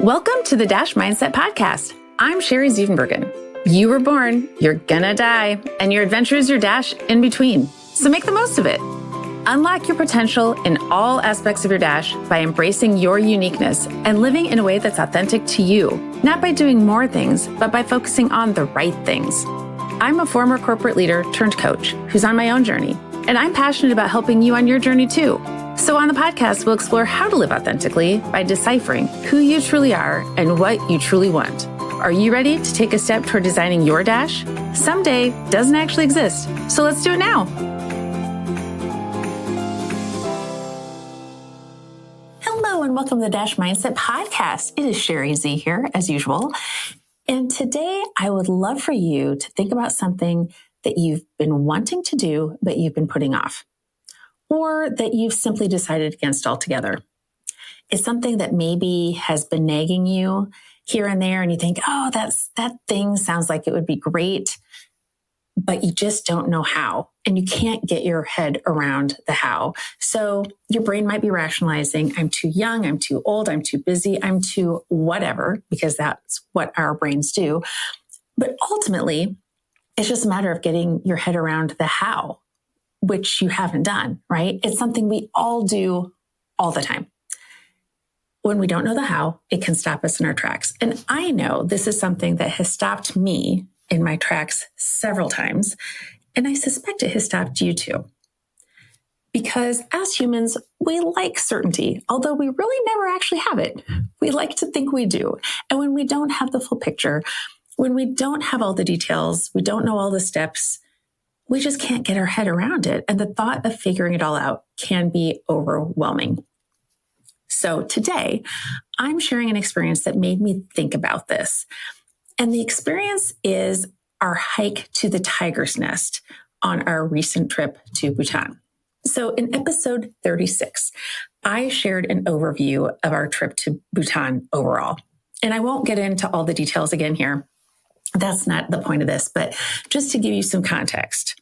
Welcome to the Dash Mindset Podcast. I'm Sherry Zievenbergen. You were born, you're gonna die, and your adventure is your dash in between. So make the most of it. Unlock your potential in all aspects of your dash by embracing your uniqueness and living in a way that's authentic to you, not by doing more things, but by focusing on the right things. I'm a former corporate leader turned coach who's on my own journey, and I'm passionate about helping you on your journey too. So on the podcast, we'll explore how to live authentically by deciphering who you truly are and what you truly want. Are you ready to take a step toward designing your dash? Someday doesn't actually exist, so let's do it now. Hello and welcome to the Dash Mindset Podcast. It is Sherry Z here as usual. And today I would love for you to think about something that you've been wanting to do, but you've been putting off, or that you've simply decided against altogether. It's something that maybe has been nagging you here and there, and you think, oh, that thing sounds like it would be great, but you just don't know how, and you can't get your head around the how. So your brain might be rationalizing, I'm too young, I'm too old, I'm too busy, I'm too whatever, because that's what our brains do. But ultimately, it's just a matter of getting your head around the how, which you haven't done, right? It's something we all do all the time. When we don't know the how, it can stop us in our tracks. And I know this is something that has stopped me in my tracks several times. And I suspect it has stopped you too. Because as humans, we like certainty, although we really never actually have it. We like to think we do. And when we don't have the full picture, when we don't have all the details, we don't know all the steps, we just can't get our head around it. And the thought of figuring it all out can be overwhelming. So today, I'm sharing an experience that made me think about this. And the experience is our hike to the tiger's nest on our recent trip to Bhutan. So in episode 36, I shared an overview of our trip to Bhutan overall. And I won't get into all the details again here. That's not the point of this, but just to give you some context,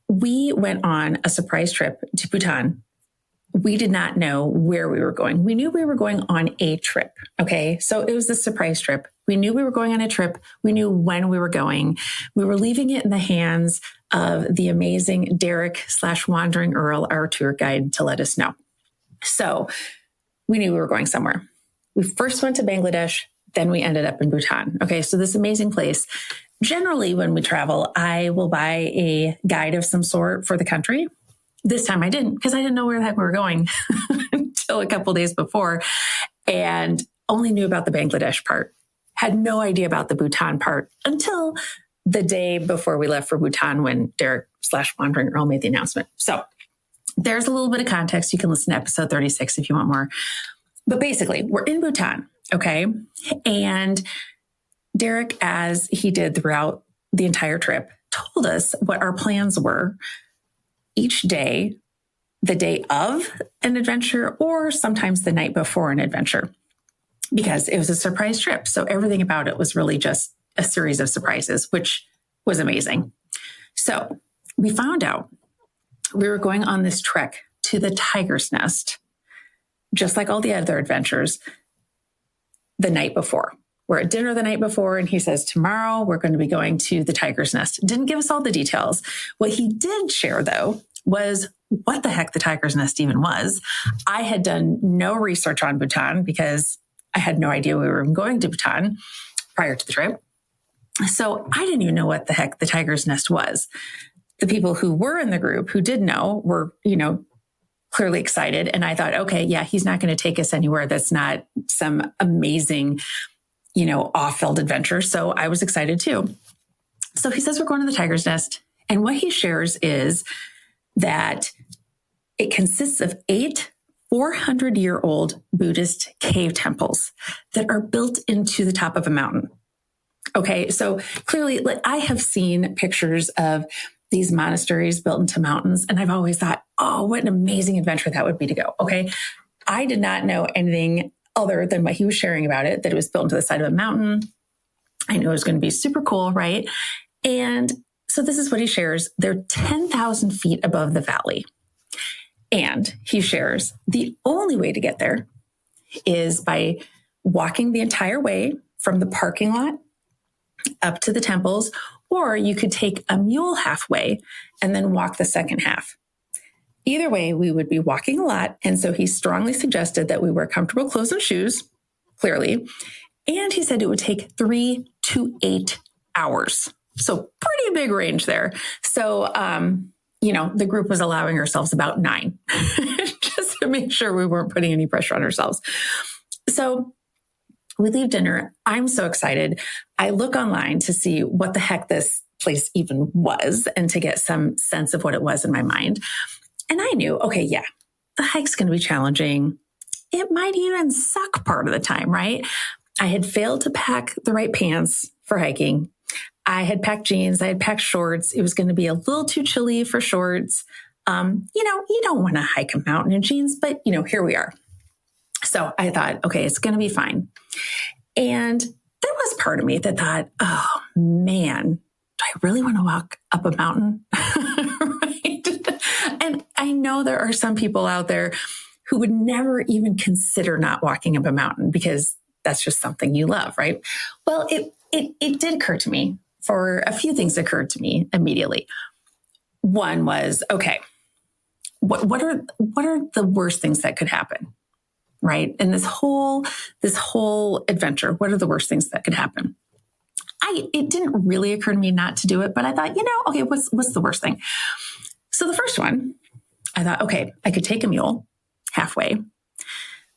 we went on a surprise trip to Bhutan. We did not know where we were going. We knew we were going on a trip. Okay. So it was a surprise trip. We knew we were going on a trip. We knew when we were going. We were leaving it in the hands of the amazing Derek/Wandering Earl, our tour guide, to let us know. So we knew we were going somewhere. We first went to Bangladesh. Then we ended up in Bhutan. Okay, so this amazing place. Generally, when we travel, I will buy a guide of some sort for the country. This time I didn't, because I didn't know where the heck we were going until a couple days before, and only knew about the Bangladesh part. Had no idea about the Bhutan part until the day before we left for Bhutan when Derek/Wandering Earl made the announcement. So there's a little bit of context. You can listen to episode 36 if you want more. But basically, we're in Bhutan. Okay. And Derek, as he did throughout the entire trip, told us what our plans were each day, the day of an adventure, or sometimes the night before an adventure, because it was a surprise trip. So everything about it was really just a series of surprises, which was amazing. So we found out we were going on this trek to the tiger's nest, just like all the other adventures, the night before. We're at dinner the night before, and he says, tomorrow we're going to be going to the tiger's nest. Didn't give us all the details. What he did share, though, was what the heck the tiger's nest even was. I had done no research on Bhutan because I had no idea we were going to Bhutan prior to the trip. So I didn't even know what the heck the tiger's nest was. The people who were in the group who did know were, clearly excited. And I thought, okay, yeah, he's not going to take us anywhere that's not some amazing, off-field adventure. So I was excited too. So he says we're going to the tiger's nest. And what he shares is that it consists of 8 400-year-old Buddhist cave temples that are built into the top of a mountain. Okay, so clearly, I have seen pictures of these monasteries built into mountains. And I've always thought, oh, what an amazing adventure that would be to go. Okay. I did not know anything other than what he was sharing about it, that it was built into the side of a mountain. I knew it was going to be super cool, right? And so this is what he shares. They're 10,000 feet above the valley. And he shares the only way to get there is by walking the entire way from the parking lot up to the temples, or you could take a mule halfway and then walk the second half. Either way, we would be walking a lot. And so he strongly suggested that we wear comfortable clothes and shoes, clearly. And he said it would take 3 to 8 hours. So pretty big range there. So, the group was allowing ourselves about 9 just to make sure we weren't putting any pressure on ourselves. So we leave dinner. I'm so excited. I look online to see what the heck this place even was and to get some sense of what it was in my mind. And I knew, okay, yeah, the hike's going to be challenging. It might even suck part of the time, right? I had failed to pack the right pants for hiking. I had packed jeans. I had packed shorts. It was going to be a little too chilly for shorts. You don't want to hike a mountain in jeans, but, here we are. So I thought, okay, it's going to be fine. And there was part of me that thought, oh man, do I really want to walk up a mountain? Right? And I know there are some people out there who would never even consider not walking up a mountain because that's just something you love, right? Well, it did occur to me, for a few things occurred to me immediately. One was, okay, what are the worst things that could happen, right? And this whole adventure, what are the worst things that could happen? It didn't really occur to me not to do it, but I thought, okay, what's the worst thing? So the first one, I thought, okay, I could take a mule halfway.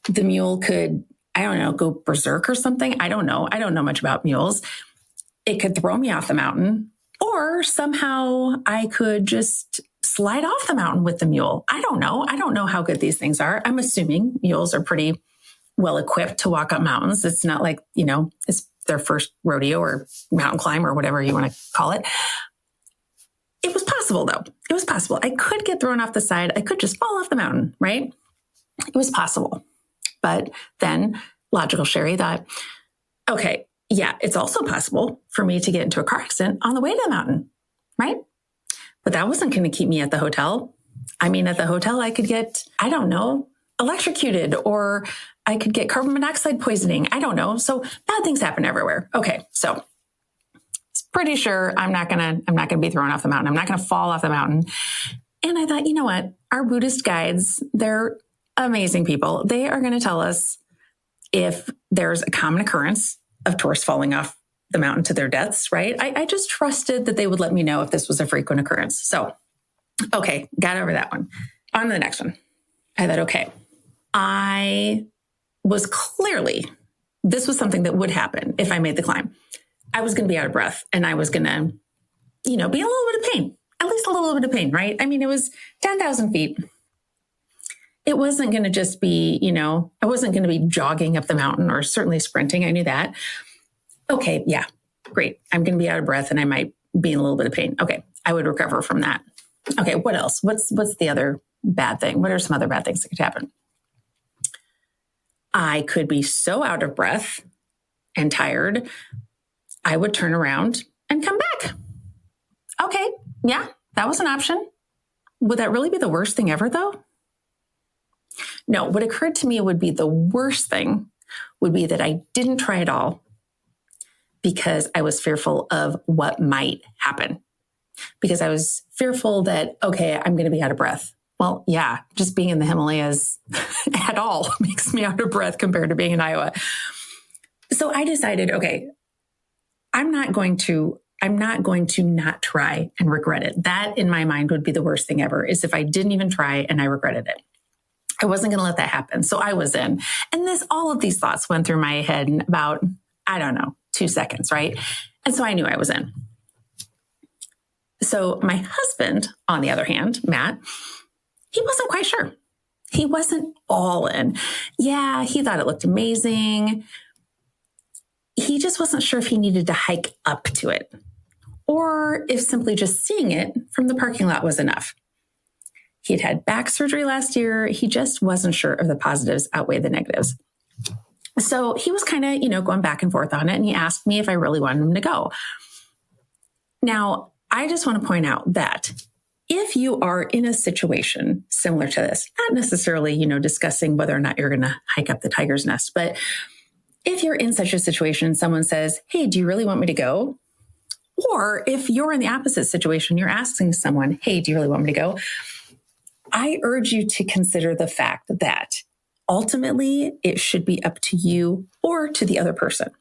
The mule could, go berserk or something. I don't know. I don't know much about mules. It could throw me off the mountain, or somehow I could just slide off the mountain with the mule. I don't know. I don't know how good these things are. I'm assuming mules are pretty well equipped to walk up mountains. It's not like, it's their first rodeo or mountain climb or whatever you want to call it. It was possible though. It was possible. I could get thrown off the side. I could just fall off the mountain, right? It was possible. But then logical Sherry thought, okay, yeah, it's also possible for me to get into a car accident on the way to the mountain, right? But that wasn't going to keep me at the hotel. At the hotel, I could get, electrocuted, or I could get carbon monoxide poisoning. I don't know. So bad things happen everywhere. Okay. So it's pretty sure I'm not going to be thrown off the mountain. I'm not going to fall off the mountain. And I thought, you know what? Our Buddhist guides, they're amazing people. They are going to tell us if there's a common occurrence of tourists falling off the mountain to their deaths, right? I just trusted that they would let me know if this was a frequent occurrence. So, okay, got over that one. On to the next one. I thought, okay, I was clearly, this was something that would happen if I made the climb. I was going to be out of breath and I was going to, be in a little bit of pain, at least a little bit of pain, right? It was 10,000 feet. It wasn't going to just be, I wasn't going to be jogging up the mountain or certainly sprinting. I knew that. Okay, yeah, great. I'm going to be out of breath and I might be in a little bit of pain. Okay, I would recover from that. Okay, what else? What's the other bad thing? What are some other bad things that could happen? I could be so out of breath and tired, I would turn around and come back. Okay, yeah, that was an option. Would that really be the worst thing ever, though? No, what occurred to me would be the worst thing would be that I didn't try at all because I was fearful of what might happen. Because I was fearful that, okay, I'm going to be out of breath. Well, yeah, just being in the Himalayas at all makes me out of breath compared to being in Iowa. So I decided, okay, I'm not going to not try and regret it. That in my mind would be the worst thing ever, is if I didn't even try and I regretted it. I wasn't going to let that happen. So I was in. And all of these thoughts went through my head in about, 2 seconds, right? And so I knew I was in. So my husband, on the other hand, Matt, he wasn't quite sure. He wasn't all in. Yeah, he thought it looked amazing. He just wasn't sure if he needed to hike up to it or if simply just seeing it from the parking lot was enough. He'd had back surgery last year. He just wasn't sure if the positives outweigh the negatives. So he was kind of, going back and forth on it. And he asked me if I really wanted him to go. Now, I just want to point out that if you are in a situation similar to this, not necessarily, discussing whether or not you're going to hike up the tiger's nest, but if you're in such a situation, someone says, hey, do you really want me to go? Or if you're in the opposite situation, you're asking someone, hey, do you really want me to go? I urge you to consider the fact that ultimately it should be up to you or to the other person,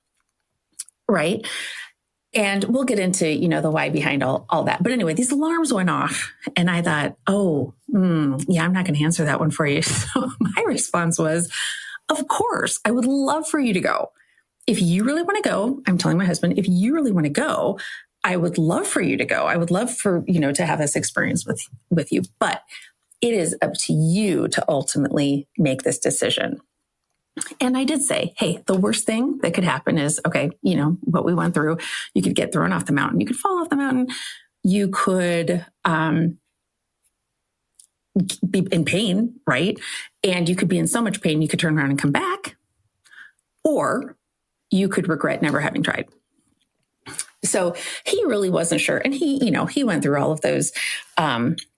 right? And we'll get into, the why behind all that. But anyway, these alarms went off and I thought, yeah, I'm not going to answer that one for you. So my response was, of course, I would love for you to go. If you really want to go, I'm telling my husband, if you really want to go, I would love for you to go. I would love for, to have this experience with you, but it is up to you to ultimately make this decision. And I did say, hey, the worst thing that could happen is, okay, what we went through, you could get thrown off the mountain. You could fall off the mountain. You could be in pain, right? And you could be in so much pain, you could turn around and come back, or you could regret never having tried. So he really wasn't sure. And he went through all of those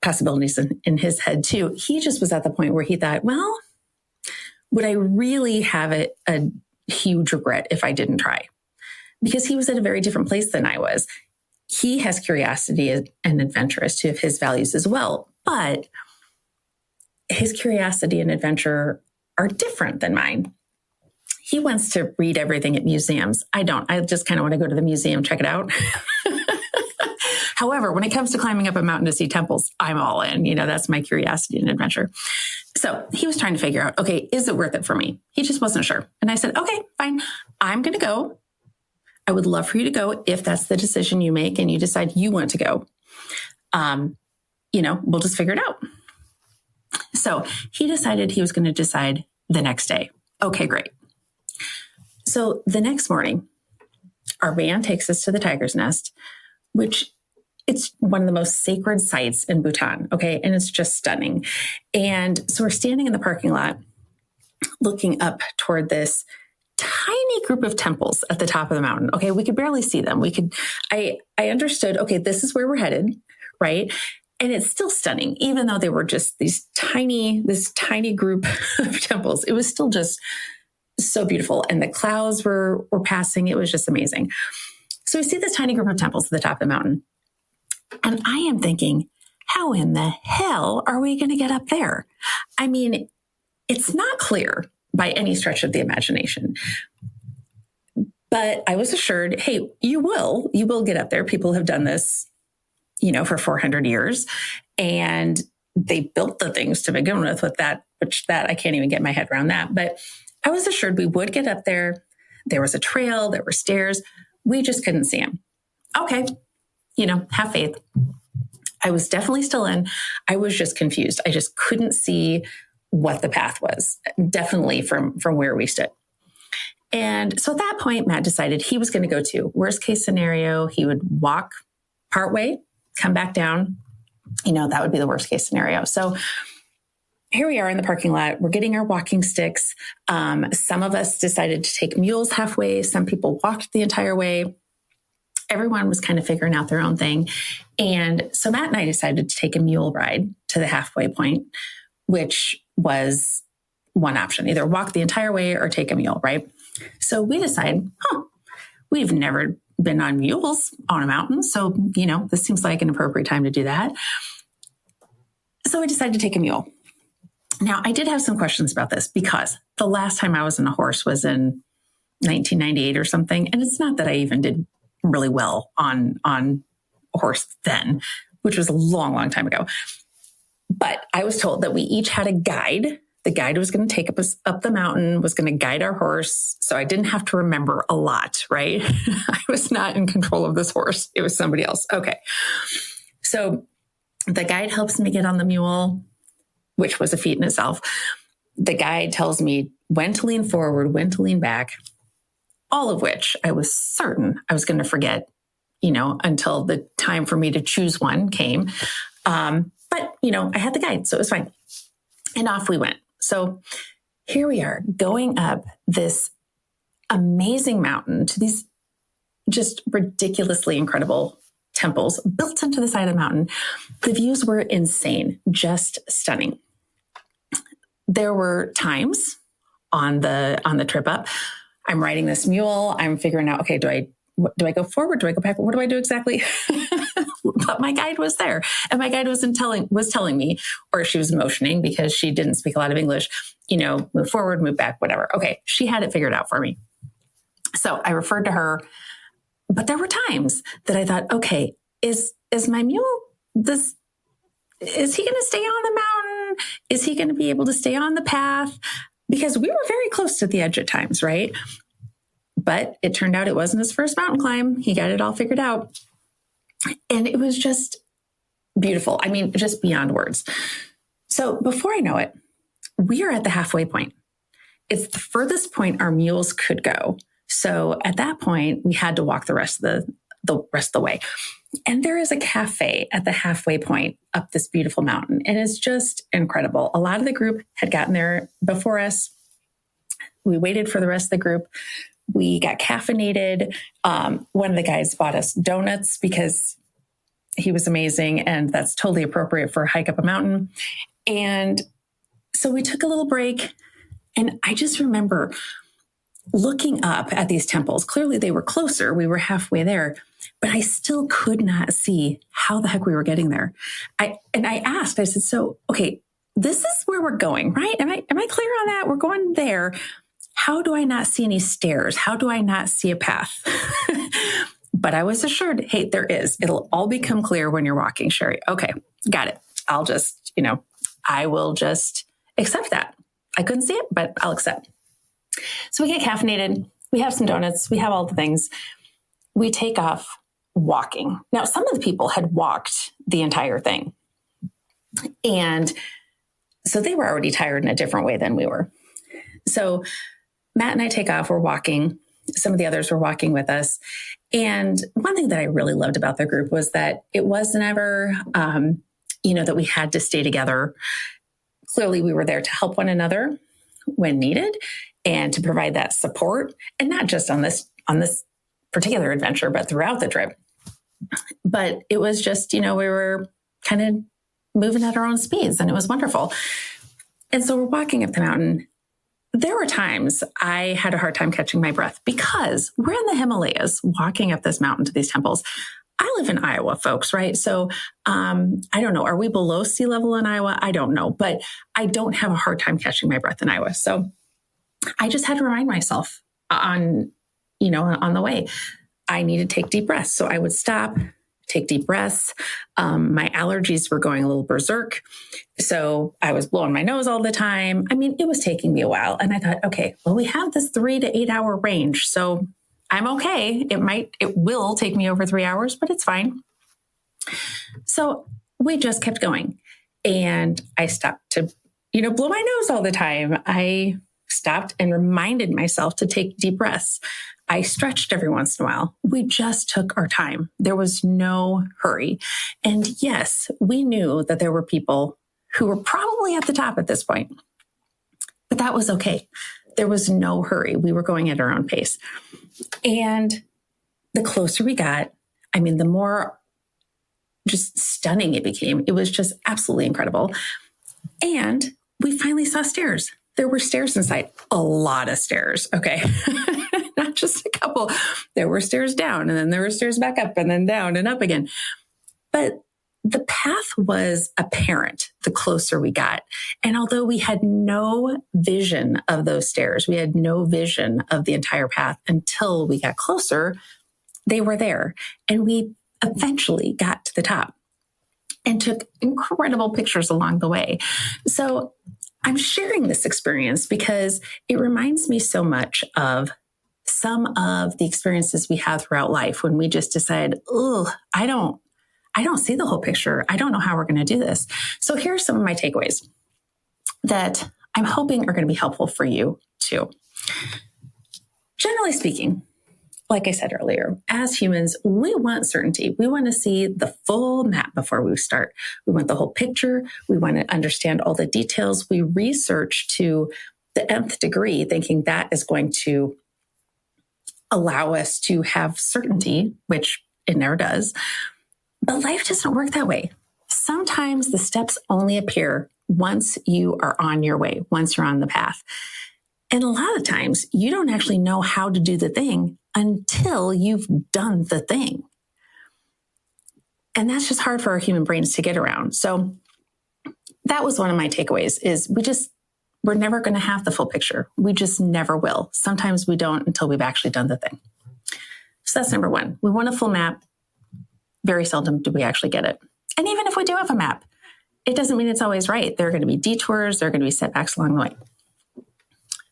possibilities in his head too. He just was at the point where he thought, well, would I really have a huge regret if I didn't try? Because he was at a very different place than I was. He has curiosity and adventure as two of his values as well. But his curiosity and adventure are different than mine. He wants to read everything at museums. I don't. I just kind of want to go to the museum, check it out. However, when it comes to climbing up a mountain to see temples, I'm all in. That's my curiosity and adventure. So he was trying to figure out, okay, is it worth it for me? He just wasn't sure. And I said, okay, fine. I'm going to go. I would love for you to go if that's the decision you make and you decide you want to go. We'll just figure it out. So he decided he was going to decide the next day. Okay, great. So the next morning, our van takes us to the Tiger's Nest, which it's one of the most sacred sites in Bhutan. Okay. And it's just stunning. And so we're standing in the parking lot, looking up toward this tiny group of temples at the top of the mountain. Okay. We could barely see them. I understood, okay, this is where we're headed. Right. And it's still stunning, even though they were just this tiny group of temples. It was still just so beautiful. And the clouds were passing. It was just amazing. So we see this tiny group of temples at the top of the mountain. And I am thinking, how in the hell are we going to get up there? I mean, it's not clear by any stretch of the imagination. But I was assured, hey, you will get up there. People have done this, for 400 years. And they built the things to begin with that I can't even get my head around that. But I was assured we would get up there. There was a trail, there were stairs. We just couldn't see them. Okay. Have faith. I was definitely still in. I was just confused. I just couldn't see what the path was, definitely from where we stood. And so at that point, Matt decided he was going to go to worst case scenario. He would walk partway, come back down. That would be the worst case scenario. So here we are in the parking lot. We're getting our walking sticks. Some of us decided to take mules halfway. Some people walked the entire way. Everyone was kind of figuring out their own thing. And so Matt and I decided to take a mule ride to the halfway point, which was one option, either walk the entire way or take a mule, right? So we decided, we've never been on mules on a mountain. So, this seems like an appropriate time to do that. So we decided to take a mule. Now, I did have some questions about this because the last time I was on a horse was in 1998 or something. And it's not that I even did really well on a horse then, which was a long, long time ago. But I was told that we each had a guide. The guide was going to take us up the mountain, was going to guide our horse. So I didn't have to remember a lot, right? I was not in control of this horse. It was somebody else. Okay. So the guide helps me get on the mule, which was a feat in itself. The guide tells me when to lean forward, when to lean back, all of which I was certain I was going to forget, until the time for me to choose one came. But I had the guide, so it was fine. And off we went. So here we are going up this amazing mountain to these just ridiculously incredible temples built into the side of the mountain. The views were insane, just stunning. There were times on the trip up, I'm riding this mule. I'm figuring out, okay, do I go forward? Do I go back? What do I do exactly? But my guide was there, and my guide was telling me, or she was motioning because she didn't speak a lot of English, move forward, move back, whatever. Okay. She had it figured out for me. So I referred to her, but there were times that I thought, okay, is my mule is he going to stay on the mountain? Is he going to be able to stay on the path? Because we were very close to the edge at times, right? But it turned out it wasn't his first mountain climb. He got it all figured out. And it was just beautiful. I mean, just beyond words. So before I know it, we are at the halfway point. It's the furthest point our mules could go. So at that point, we had to walk the rest of the way. And there is a cafe at the halfway point up this beautiful mountain. And it's just incredible. A lot of the group had gotten there before us. We waited for the rest of the group. We got caffeinated. One of the guys bought us donuts because he was amazing. And that's totally appropriate for a hike up a mountain. And so we took a little break. And I just remember looking up at these temples. Clearly they were closer. We were halfway there, but I still could not see how the heck we were getting there. I asked, I said, so, okay, this is where we're going, right? Am I clear on that? We're going there. How do I not see any stairs? How do I not see a path? But I was assured, hey, there is. It'll all become clear when you're walking, Sherry. Okay, got it. I'll just, I will just accept that. I couldn't see it, but I'll accept. So we get caffeinated. We have some donuts. We have all the things. We take off walking. Now, some of the people had walked the entire thing. And so they were already tired in a different way than we were. So Matt and I take off. We're walking. Some of the others were walking with us. And one thing that I really loved about the group was that it was never, that we had to stay together. Clearly, we were there to help one another when needed and to provide that support. And not just on this particular adventure, but throughout the trip. But it was just, we were kind of moving at our own speeds, and it was wonderful. And so we're walking up the mountain. There were times I had a hard time catching my breath because we're in the Himalayas walking up this mountain to these temples. I live in Iowa, folks, right? So I don't know. Are we below sea level in Iowa? I don't know, but I don't have a hard time catching my breath in Iowa. So I just had to remind myself on the way, I need to take deep breaths. So I would stop, take deep breaths. My allergies were going a little berserk. So I was blowing my nose all the time. I mean, it was taking me a while. And I thought, okay, well, we have this 3 to 8 hour range. So I'm okay. It will take me over 3 hours, but it's fine. So we just kept going. And I stopped to, blow my nose all the time. I stopped and reminded myself to take deep breaths. I stretched every once in a while. We just took our time. There was no hurry. And yes, we knew that there were people who were probably at the top at this point, but that was okay. There was no hurry. We were going at our own pace. And the closer we got, the more just stunning it became. It was just absolutely incredible. And we finally saw stairs. There were stairs inside, a lot of stairs. Okay. Not just a couple. There were stairs down, and then there were stairs back up, and then down and up again. But the path was apparent the closer we got. And although we had no vision of those stairs, we had no vision of the entire path until we got closer, they were there. And we eventually got to the top and took incredible pictures along the way. So I'm sharing this experience because it reminds me so much of some of the experiences we have throughout life when we just decide, I don't see the whole picture. I don't know how we're going to do this. So here are some of my takeaways that I'm hoping are going to be helpful for you too. Generally speaking, like I said earlier, as humans, we want certainty. We want to see the full map before we start. We want the whole picture. We want to understand all the details. We research to the nth degree, thinking that is going to allow us to have certainty, which it never does. But life doesn't work that way. Sometimes the steps only appear once you are on your way, once you're on the path. And a lot of times you don't actually know how to do the thing until you've done the thing. And that's just hard for our human brains to get around. So that was one of my takeaways is we're never going to have the full picture. We just never will. Sometimes we don't until we've actually done the thing. So that's number one. We want a full map. Very seldom do we actually get it. And even if we do have a map, it doesn't mean it's always right. There are going to be detours. There are going to be setbacks along the way.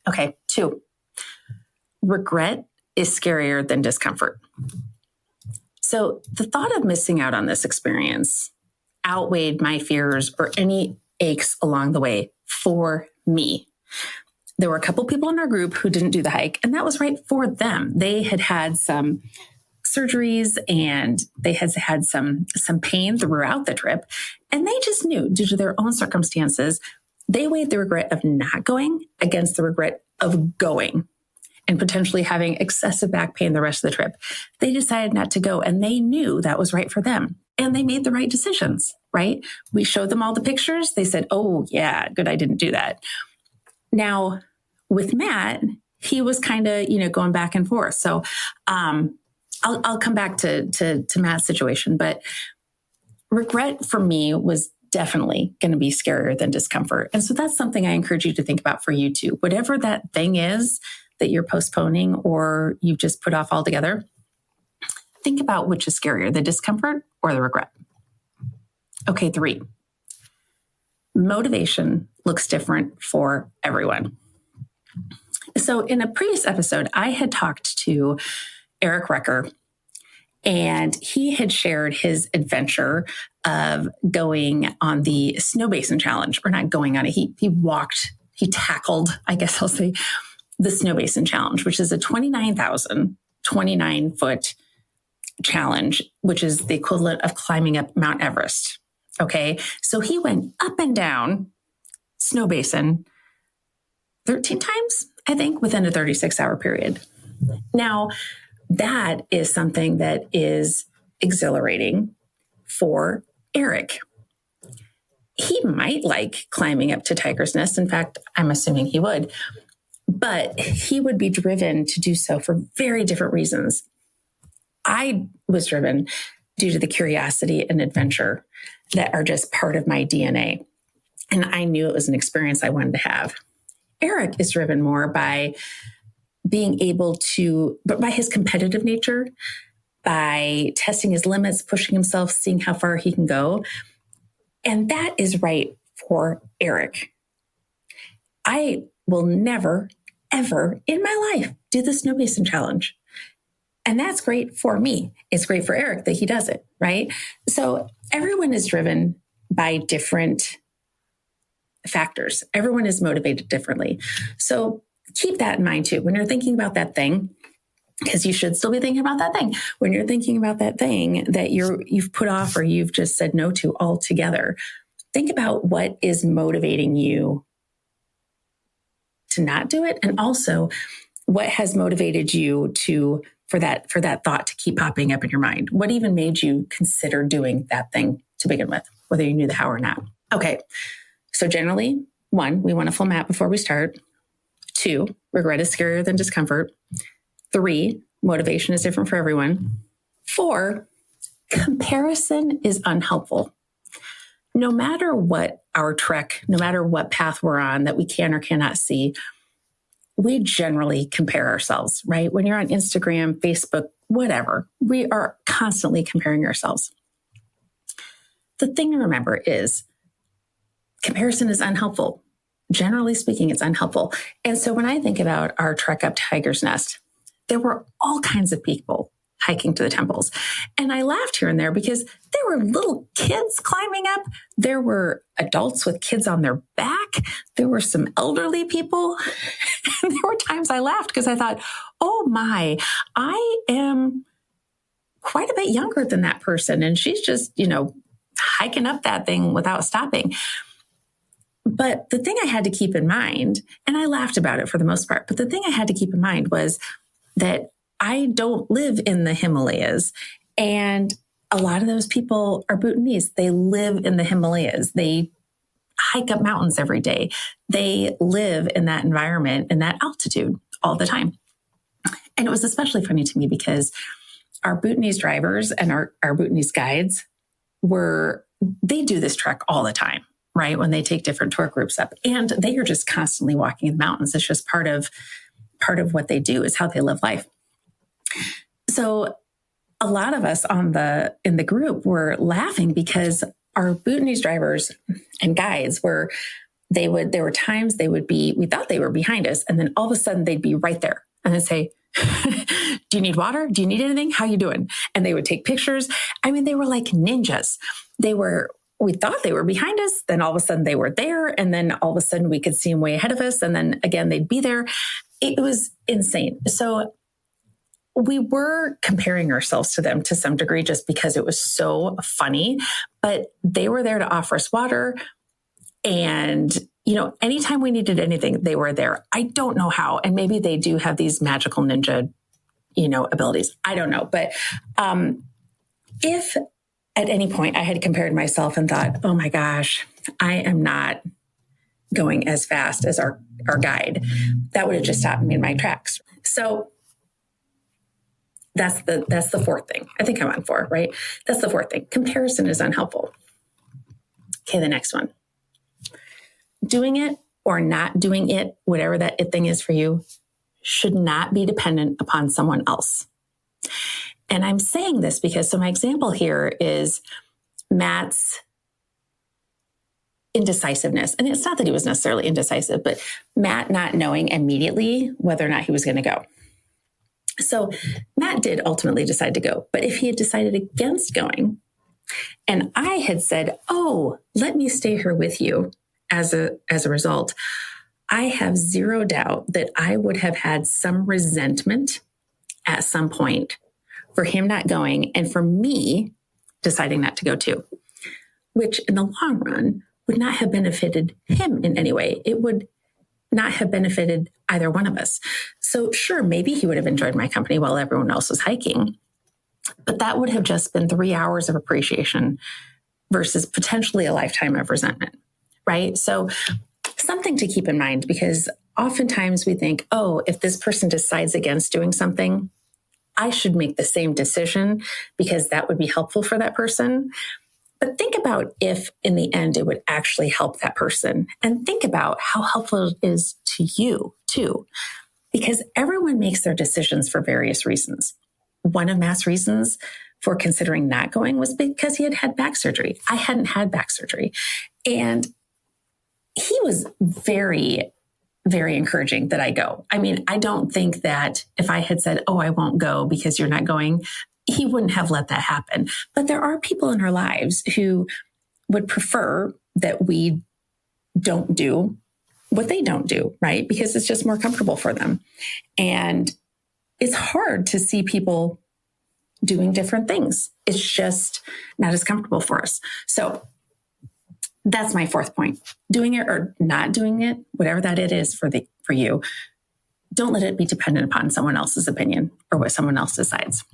Okay, 2. Regret is scarier than discomfort. So the thought of missing out on this experience outweighed my fears or any aches along the way for me. There were a couple people in our group who didn't do the hike, and that was right for them. They had had some surgeries and they had had some pain throughout the trip, and they just knew due to their own circumstances, they weighed the regret of not going against the regret of going and potentially having excessive back pain the rest of the trip. They decided not to go, and they knew that was right for them. And they made the right decisions, right? We showed them all the pictures. They said, oh, yeah, good, I didn't do that. Now, with Matt, he was kind of, going back and forth. So I'll come back to Matt's situation. But regret for me was definitely going to be scarier than discomfort. And so that's something I encourage you to think about for you too. Whatever that thing is that you're postponing or you've just put off altogether, think about which is scarier, the discomfort or the regret. Okay, 3. Motivation looks different for everyone. So in a previous episode, I had talked to Eric Recker, and he had shared his adventure of going on the Snow Basin Challenge, or not going on it. He tackled, I guess I'll say, the Snow Basin Challenge, which is a 29,029-foot challenge, which is the equivalent of climbing up Mount Everest. Okay. So he went up and down Snow Basin 13 times, I think, within a 36-hour period. Now, that is something that is exhilarating for Eric. He might like climbing up to Tiger's Nest. In fact, I'm assuming he would, but he would be driven to do so for very different reasons. I was driven due to the curiosity and adventure that are just part of my DNA. And I knew it was an experience I wanted to have. Eric is driven more by being able to, but by his competitive nature, by testing his limits, pushing himself, seeing how far he can go. And that is right for Eric. I will never, ever in my life do the Snow Basin Challenge. And that's great for me. It's great for Eric that he does it, right? So everyone is driven by different factors. Everyone is motivated differently. So keep that in mind too. When you're thinking about that thing, because you should still be thinking about that thing. When you're thinking about that thing that you've put off or you've just said no to altogether, think about what is motivating you to not do it. And also what has motivated you for that thought to keep popping up in your mind. What even made you consider doing that thing to begin with, whether you knew the how or not? Okay. So generally, 1, we want a full map before we start. 2, regret is scarier than discomfort. 3, motivation is different for everyone. 4, comparison is unhelpful. No matter what our trek, no matter what path we're on that we can or cannot see, we generally compare ourselves, right? When you're on Instagram, Facebook, whatever, we are constantly comparing ourselves. The thing to remember is comparison is unhelpful. Generally speaking, it's unhelpful. And so when I think about our trek up Tiger's Nest, there were all kinds of people hiking to the temples. And I laughed here and there because there were little kids climbing up. There were adults with kids on their back. There were some elderly people. And there were times I laughed because I thought, oh my, I am quite a bit younger than that person. And she's just, hiking up that thing without stopping. But the thing I had to keep in mind, and I laughed about it for the most part, but the thing I had to keep in mind was that I don't live in the Himalayas. And a lot of those people are Bhutanese. They live in the Himalayas. They hike up mountains every day. They live in that environment and that altitude all the time. And it was especially funny to me because our Bhutanese drivers and our Bhutanese guides they do this trek all the time, right? When they take different tour groups up, and they are just constantly walking in the mountains. It's just part of what they do, is how they live life. So a lot of us in the group were laughing because our Bhutanese drivers and guides there were times we thought they were behind us, and then all of a sudden they'd be right there and they'd say, do you need water? Do you need anything? How you doing? And they would take pictures. I mean, they were like ninjas. We thought they were behind us. Then all of a sudden they were there. And then all of a sudden we could see them way ahead of us. And then again, they'd be there. It was insane. So we were comparing ourselves to them to some degree just because it was so funny, but they were there to offer us water. And, anytime we needed anything, they were there. I don't know how. And maybe they do have these magical ninja, abilities. I don't know. But if at any point I had compared myself and thought, oh my gosh, I am not going as fast as our guide, that would have just stopped me in my tracks. So that's the fourth thing. I think I'm on 4, right? That's the fourth thing. Comparison is unhelpful. Okay, the next one. Doing it or not doing it, whatever that it thing is for you, should not be dependent upon someone else. And I'm saying this because, my example here is Matt's indecisiveness. And it's not that he was necessarily indecisive, but Matt not knowing immediately whether or not he was going to go. So Matt did ultimately decide to go. But if he had decided against going, and I had said, oh, let me stay here with you as a result, I have zero doubt that I would have had some resentment at some point for him not going and for me deciding not to go too, which in the long run would not have benefited him in any way. It would not have benefited either one of us. So sure, maybe he would have enjoyed my company while everyone else was hiking, but that would have just been 3 hours of appreciation versus potentially a lifetime of resentment, right? So something to keep in mind, because oftentimes we think, oh, if this person decides against doing something, I should make the same decision because that would be helpful for that person. But think about if in the end it would actually help that person, and think about how helpful it is to you too, because everyone makes their decisions for various reasons. One of Matt's reasons for considering not going was because he had had back surgery. I hadn't had back surgery. And he was very, very encouraging that I go. I mean, I don't think that if I had said, oh, I won't go because you're not going, he wouldn't have let that happen. But there are people in our lives who would prefer that we don't do what they don't do, right? Because it's just more comfortable for them. And it's hard to see people doing different things. It's just not as comfortable for us. So that's my fourth point. Doing it or not doing it, whatever that it is for you, don't let it be dependent upon someone else's opinion or what someone else decides.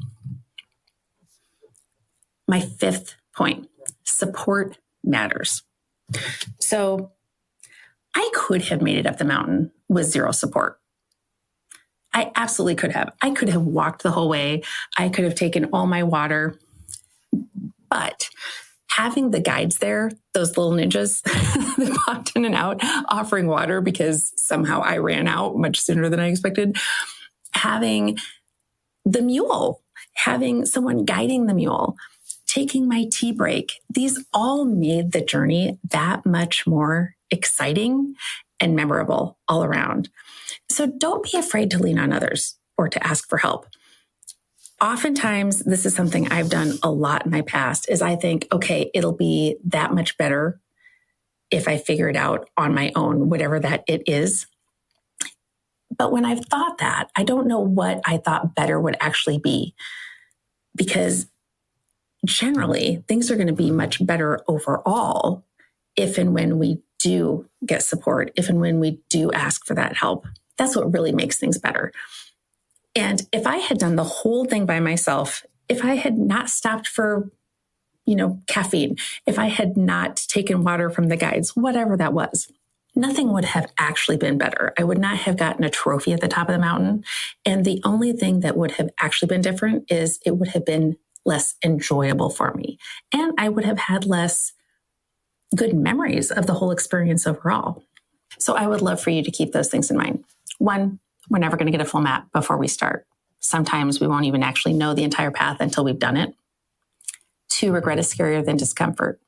My fifth point, support matters. So I could have made it up the mountain with zero support. I absolutely could have. I could have walked the whole way. I could have taken all my water. But having the guides there, those little ninjas that popped in and out offering water because somehow I ran out much sooner than I expected, having the mule, having someone guiding the mule, taking my tea break, these all made the journey that much more exciting and memorable all around. So don't be afraid to lean on others or to ask for help. Oftentimes, this is something I've done a lot in my past, is I think, okay, it'll be that much better if I figure it out on my own, whatever that it is. But when I've thought that, I don't know what I thought better would actually be, because generally things are going to be much better overall if and when we do get support, if and when we do ask for that help. That's what really makes things better. And if I had done the whole thing by myself, if I had not stopped for, caffeine, if I had not taken water from the guides, whatever that was, nothing would have actually been better. I would not have gotten a trophy at the top of the mountain. And the only thing that would have actually been different is it would have been less enjoyable for me. And I would have had less good memories of the whole experience overall. So I would love for you to keep those things in mind. One, we're never going to get a full map before we start. Sometimes we won't even actually know the entire path until we've done it. 2, regret is scarier than discomfort.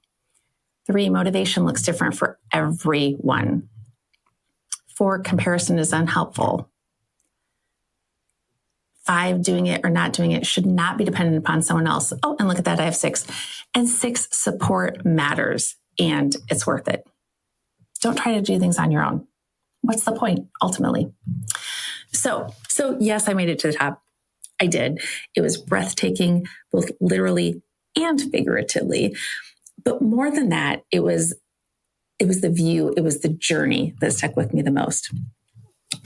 3, motivation looks different for everyone. 4, comparison is unhelpful. 5, doing it or not doing it should not be dependent upon someone else. Oh, and look at that, I have 6. And 6, support matters and it's worth it. Don't try to do things on your own. What's the point, ultimately? So yes, I made it to the top. I did. It was breathtaking, both literally and figuratively. But more than that, it was the view, it was the journey that stuck with me the most.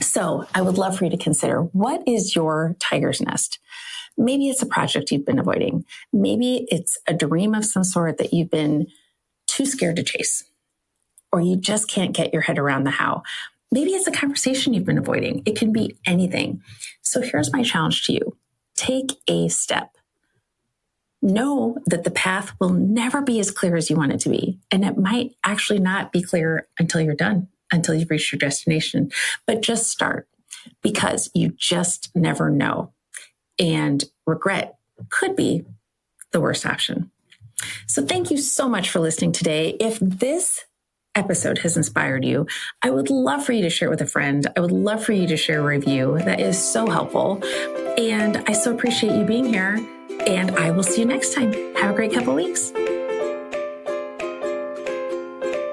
So I would love for you to consider, what is your tiger's nest? Maybe it's a project you've been avoiding. Maybe it's a dream of some sort that you've been too scared to chase, or you just can't get your head around the how. Maybe it's a conversation you've been avoiding. It can be anything. So here's my challenge to you. Take a step. Know that the path will never be as clear as you want it to be. And it might actually not be clear until you're done, until you've reached your destination. But just start, because you just never know. And regret could be the worst option. So thank you so much for listening today. If this episode has inspired you, I would love for you to share it with a friend. I would love for you to share a review. That is so helpful. And I so appreciate you being here. And I will see you next time. Have a great couple weeks.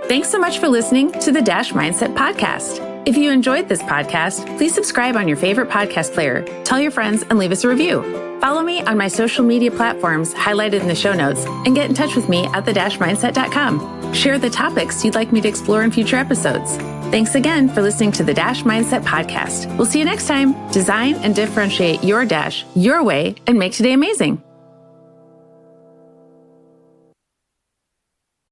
Thanks so much for listening to the Dash Mindset Podcast. If you enjoyed this podcast, please subscribe on your favorite podcast player, tell your friends, and leave us a review. Follow me on my social media platforms highlighted in the show notes, and get in touch with me at thedashmindset.com. Share the topics you'd like me to explore in future episodes. Thanks again for listening to the Dash Mindset Podcast. We'll see you next time. Design and differentiate your dash your way and make today amazing.